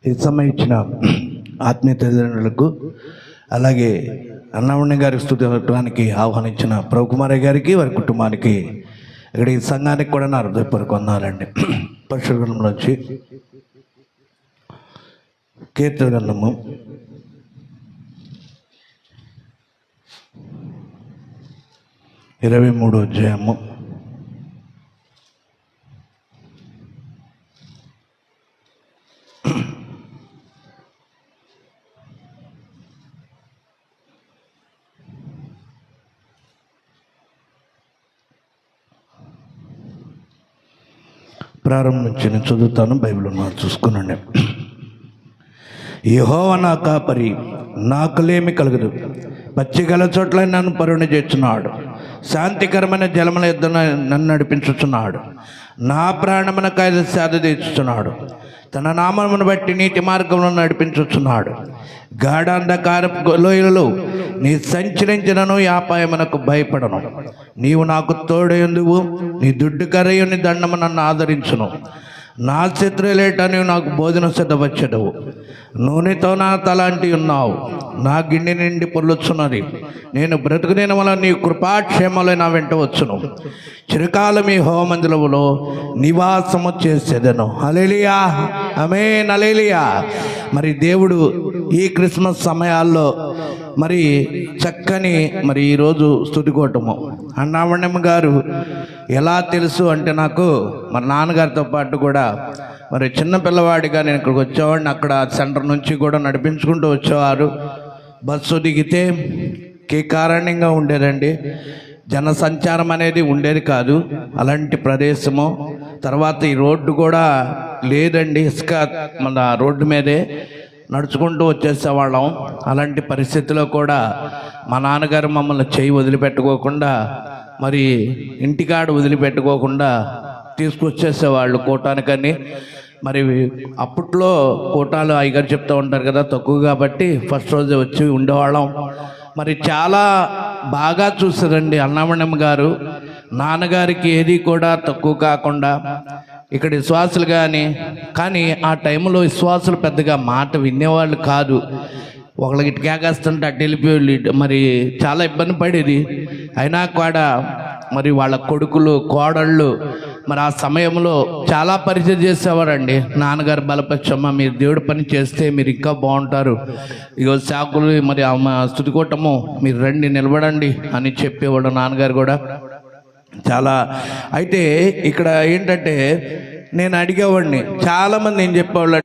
ఈ సమయం ఇచ్చిన ఆత్మీయ తల్లిదండ్రులకు, అలాగే అన్నమణి గారి స్తుతి ఇవ్వడానికి ఆహ్వానించిన ప్రభుకుమారయ్య గారికి, వారి కుటుంబానికి, ఇక్కడ ఈ సంఘానికి కూడా నా హృదయపూర్వక వందనాలండి. పరిశుద్ధ గ్రంథంలోంచి కీర్తన గ్రంథము 23వ అధ్యాయము ప్రారంభం నుంచి నేను చదువుతాను. బైబిల్ ఉన్నారు, చూసుకునండి. యెహోవా నా కాపరి, నాకు లేమి కలగదు. పచ్చిగల చోట్ల నన్ను పరుణ చేస్తున్నాడు. శాంతికరమైన జలముల యొద్ద నన్ను నడిపించుచున్నాడు. నా ప్రాణమున కాయలు సేద తీర్చుచున్నాడు. తన నామమును బట్టి నీటి మార్గంలో నడిపించుచున్నాడు. గాఢాంధకారపు లోయలలో నీ సంచరించినను యాపాయమునకు భయపడను. నీవు నాకు తోడయుందువు. నీ దుడ్డు కర్రయు నీ దండము నన్ను ఆదరించును. నా శత్రులేట నీవు నాకు భోజనం సిద్ధవచ్చదవు. నూనెతో నా తలాంటి ఉన్నావు. నా గిన్నె నిండి పొర్లుచున్నది. నేను బ్రతుకునేన వల్ల నీ కృపాక్షేమలో నా వెంట వచ్చును. చిరకాలం ఈ హోమందిరములో నివాసము చేసేదను. హల్లెలూయా, ఆమేన్, హల్లెలూయా. మరి దేవుడు ఈ క్రిస్మస్ సమయాల్లో మరి చక్కని ఈరోజు స్తుతికోవటము. అన్నామణ్యమ్మ గారు ఎలా తెలుసు అంటే, నాకు మరి నాన్నగారితో పాటు కూడా మరి చిన్న పిల్లవాడిగా నేను ఇక్కడికి వచ్చేవాడిని. అక్కడ సెంటర్ నుంచి కూడా నడిపించుకుంటూ వచ్చేవారు. బస్సు దిగితే కారణంగా ఉండేదండి. జన సంచారం అనేది ఉండేది కాదు. అలాంటి ప్రదేశము. తర్వాత ఈ రోడ్డు కూడా లేదండి, ఇసుక మన రోడ్డు మీదే నడుచుకుంటూ వచ్చేసేవాళ్ళం. అలాంటి పరిస్థితిలో కూడా మా నాన్నగారు మమ్మల్ని చేయి వదిలిపెట్టుకోకుండా, మరి ఇంటికాడ వదిలిపెట్టుకోకుండా తీసుకొచ్చేసేవాళ్ళు కూటానికని. మరి అప్పట్లో కూటాలు అయ్యగారు చెప్తూ ఉంటారు కదా, తక్కువ కాబట్టి ఫస్ట్ రోజే వచ్చి ఉండేవాళ్ళం. మరి చాలా బాగా చూసారండి అన్నామణ్యమ్మ గారు. నాన్నగారికి ఏది కూడా తక్కువ కాకుండా ఇక్కడ విశ్వాసులు కానీ ఆ టైంలో విశ్వాసులు పెద్దగా మాట వినేవాళ్ళు కాదు. ఒకళ్ళకి ఇటు కేకేస్తుంటే అటు వెళ్ళిపోయి మరి చాలా ఇబ్బంది పడేది. అయినా కూడా మరి వాళ్ళ కొడుకులు, కోడళ్ళు మరి ఆ సమయంలో చాలా పరిచయం చేసేవారండి. నాన్నగారు బలపచ్చమ్మ, మీరు దేవుడి పని చేస్తే మీరు ఇంకా బాగుంటారు. ఇగో శాకులు మరి స్తుతికోటము, మీరు రండి నిలబడండి అని చెప్పేవాడు నాన్నగారు కూడా చాలా. అయితే ఇక్కడ ఏంటంటే నేను అడిగేవాడిని, చాలామంది ఏం చెప్పేవాళ్ళు